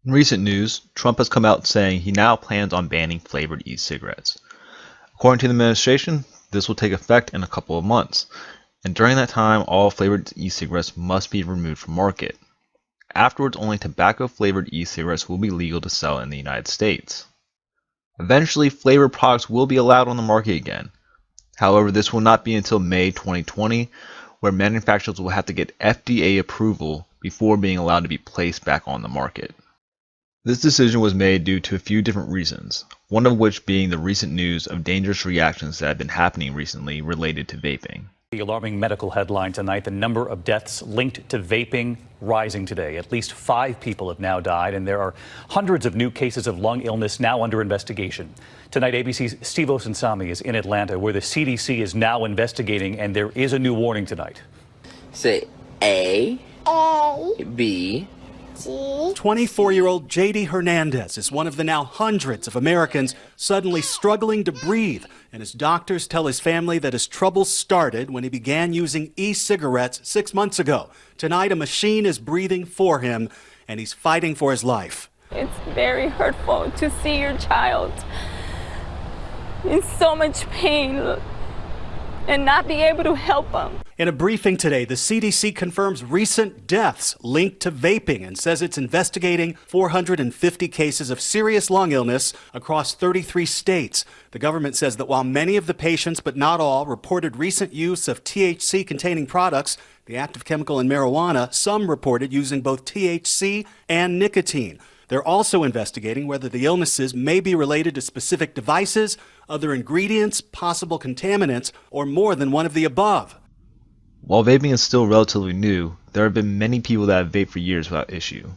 In recent news, Trump has come out saying he now plans on banning flavored e-cigarettes. According to the administration, this will take effect in a couple of months, and during that time, all flavored e-cigarettes must be removed from market. Afterwards, only tobacco-flavored e-cigarettes will be legal to sell in the United States. Eventually, flavored products will be allowed on the market again. However, this will not be until May 2020, where manufacturers will have to get FDA approval before being allowed to be placed back on the market. This decision was made due to a few different reasons, one of which being the recent news of dangerous reactions that have been happening recently related to vaping. The alarming medical headline tonight, the number of deaths linked to vaping rising today. At least 5 people have now died, and there are hundreds of new cases of lung illness now under investigation. Tonight, ABC's Steve Osunsami is in Atlanta, where the CDC is now investigating, and there is a new warning tonight. Say A, B, 24-year-old J.D. Hernandez is one of the now hundreds of Americans suddenly struggling to breathe, and his doctors tell his family that his troubles started when he began using e-cigarettes 6 months ago. Tonight, a machine is breathing for him, and he's fighting for his life. It's very hurtful to see your child in so much pain and not be able to help them. In a briefing today, the CDC confirms recent deaths linked to vaping and says it's investigating 450 cases of serious lung illness across 33 states. The government says that while many of the patients, but not all, reported recent use of THC-containing products, the active chemical in marijuana, some reported using both THC and nicotine. They're also investigating whether the illnesses may be related to specific devices, other ingredients, possible contaminants, or more than one of the above. While vaping is still relatively new, there have been many people that have vaped for years without issue.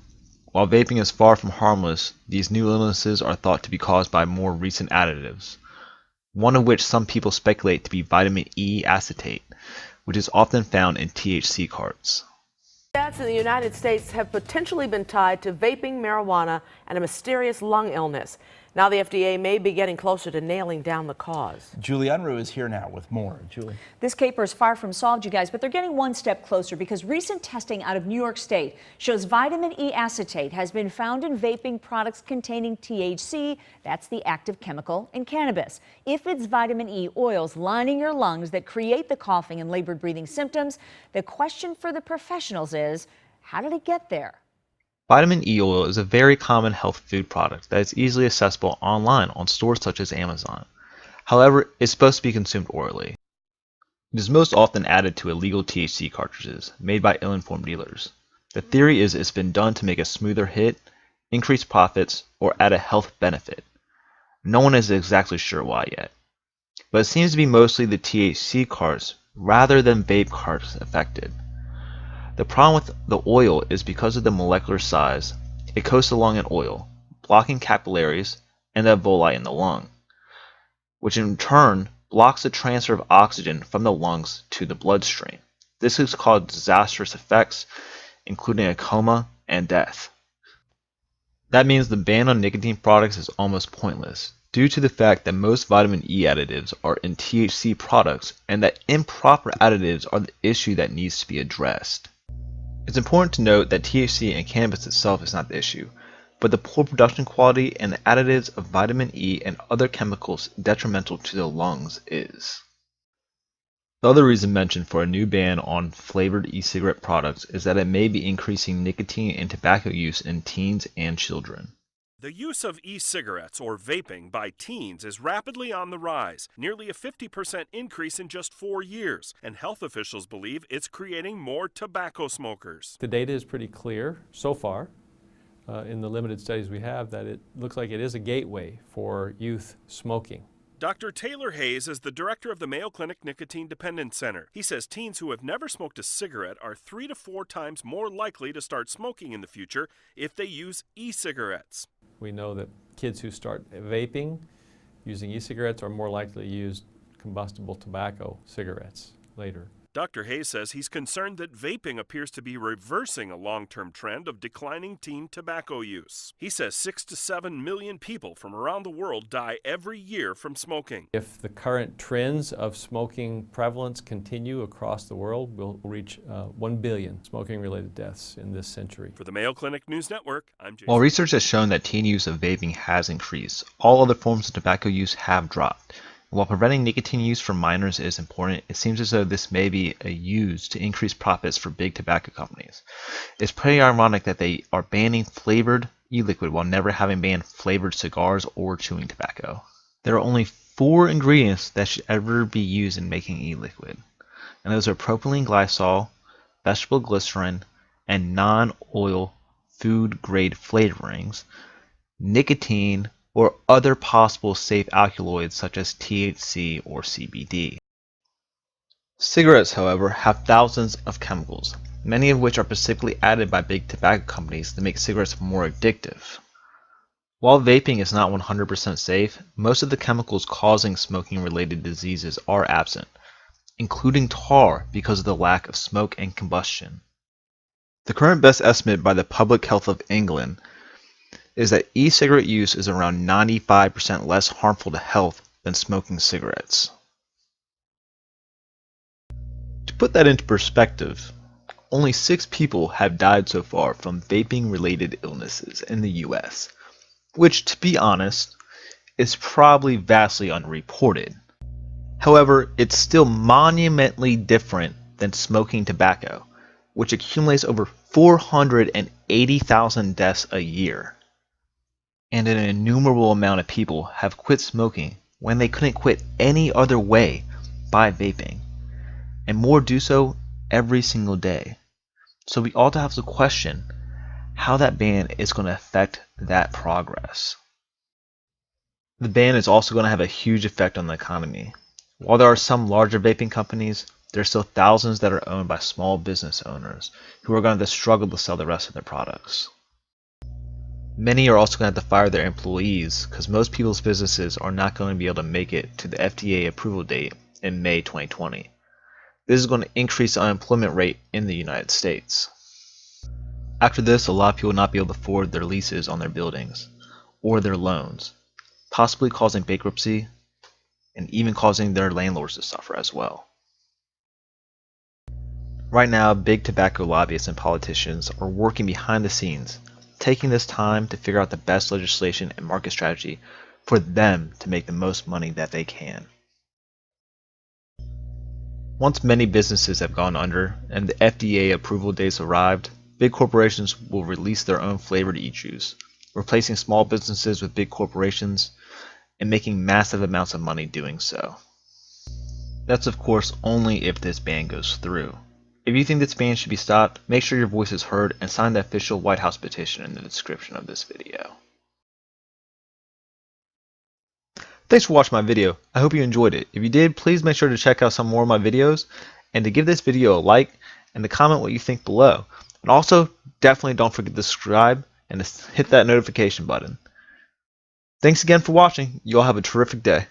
While vaping is far from harmless, these new illnesses are thought to be caused by more recent additives, one of which some people speculate to be vitamin E acetate, which is often found in THC carts. Deaths in the United States have potentially been tied to vaping, marijuana, and a mysterious lung illness. Now the FDA may be getting closer to nailing down the cause. Julie Unruh is here now with more. Julie. This caper is far from solved, you guys, but they're getting one step closer because recent testing out of New York State shows vitamin E acetate has been found in vaping products containing THC. That's the active chemical in cannabis. If it's vitamin E oils lining your lungs that create the coughing and labored breathing symptoms, the question for the professionals is, how did it get there? Vitamin E oil is a very common health food product that is easily accessible online on stores such as Amazon. However, it's supposed to be consumed orally. It is most often added to illegal THC cartridges made by ill-informed dealers. The theory is it's been done to make a smoother hit, increase profits, or add a health benefit. No one is exactly sure why yet. But it seems to be mostly the THC carts rather than vape carts affected. The problem with the oil is because of the molecular size, it coasts along in oil, blocking capillaries and the alveoli in the lung, which in turn blocks the transfer of oxygen from the lungs to the bloodstream. This has caused disastrous effects, including a coma and death. That means the ban on nicotine products is almost pointless, due to the fact that most vitamin E additives are in THC products and that improper additives are the issue that needs to be addressed. It's important to note that THC in cannabis itself is not the issue, but the poor production quality and the additives of vitamin E and other chemicals detrimental to the lungs is. The other reason mentioned for a new ban on flavored e-cigarette products is that it may be increasing nicotine and tobacco use in teens and children. The use of e-cigarettes or vaping by teens is rapidly on the rise, nearly a 50% increase in just 4 years, and health officials believe it's creating more tobacco smokers. The data is pretty clear so far in the limited studies we have that it looks like it is a gateway for youth smoking. Dr. Taylor Hayes is the director of the Mayo Clinic Nicotine Dependence Center. He says teens who have never smoked a cigarette are 3 to 4 times more likely to start smoking in the future if they use e-cigarettes. We know that kids who start vaping using e-cigarettes are more likely to use combustible tobacco cigarettes later. Dr. Hayes says he's concerned that vaping appears to be reversing a long-term trend of declining teen tobacco use. He says 6 to 7 million people from around the world die every year from smoking. If the current trends of smoking prevalence continue across the world, we'll reach 1 billion smoking-related deaths in this century. For the Mayo Clinic News Network, I'm Jason. While research has shown that teen use of vaping has increased, all other forms of tobacco use have dropped. While preventing nicotine use for minors is important, it seems as though this may be used to increase profits for big tobacco companies. It's pretty ironic that they are banning flavored e-liquid while never having banned flavored cigars or chewing tobacco. There are only 4 ingredients that should ever be used in making e-liquid, and those are propylene glycol, vegetable glycerin, and non-oil food-grade flavorings, nicotine, or other possible safe alkaloids such as THC or CBD. Cigarettes, however, have thousands of chemicals, many of which are specifically added by big tobacco companies to make cigarettes more addictive. While vaping is not 100% safe, most of the chemicals causing smoking-related diseases are absent, including tar because of the lack of smoke and combustion. The current best estimate by the Public Health of England is that e-cigarette use is around 95% less harmful to health than smoking cigarettes. To put that into perspective, only 6 people have died so far from vaping-related illnesses in the US, which, to be honest, is probably vastly underreported. However, it's still monumentally different than smoking tobacco, which accumulates over 480,000 deaths a year. And an innumerable amount of people have quit smoking when they couldn't quit any other way by vaping, and more do so every single day. So we ought to have to question how that ban is going to affect that progress. The ban is also going to have a huge effect on the economy. While there are some larger vaping companies, there are still thousands that are owned by small business owners who are going to struggle to sell the rest of their products. Many are also going to have to fire their employees because most people's businesses are not going to be able to make it to the FDA approval date in May 2020. This is going to increase the unemployment rate in the United States. After this, a lot of people will not be able to afford their leases on their buildings or their loans, possibly causing bankruptcy and even causing their landlords to suffer as well. Right now, big tobacco lobbyists and politicians are working behind the scenes, taking this time to figure out the best legislation and market strategy for them to make the most money that they can. Once many businesses have gone under and the FDA approval dates arrived, big corporations will release their own flavored e-juice, replacing small businesses with big corporations and making massive amounts of money doing so. That's of course only if this ban goes through. If you think this ban should be stopped, make sure your voice is heard and sign the official White House petition in the description of this video. Thanks for watching my video. I hope you enjoyed it. If you did, please make sure to check out some more of my videos and to give this video a like and to comment what you think below. And also, definitely don't forget to subscribe and to hit that notification button. Thanks again for watching. You all have a terrific day.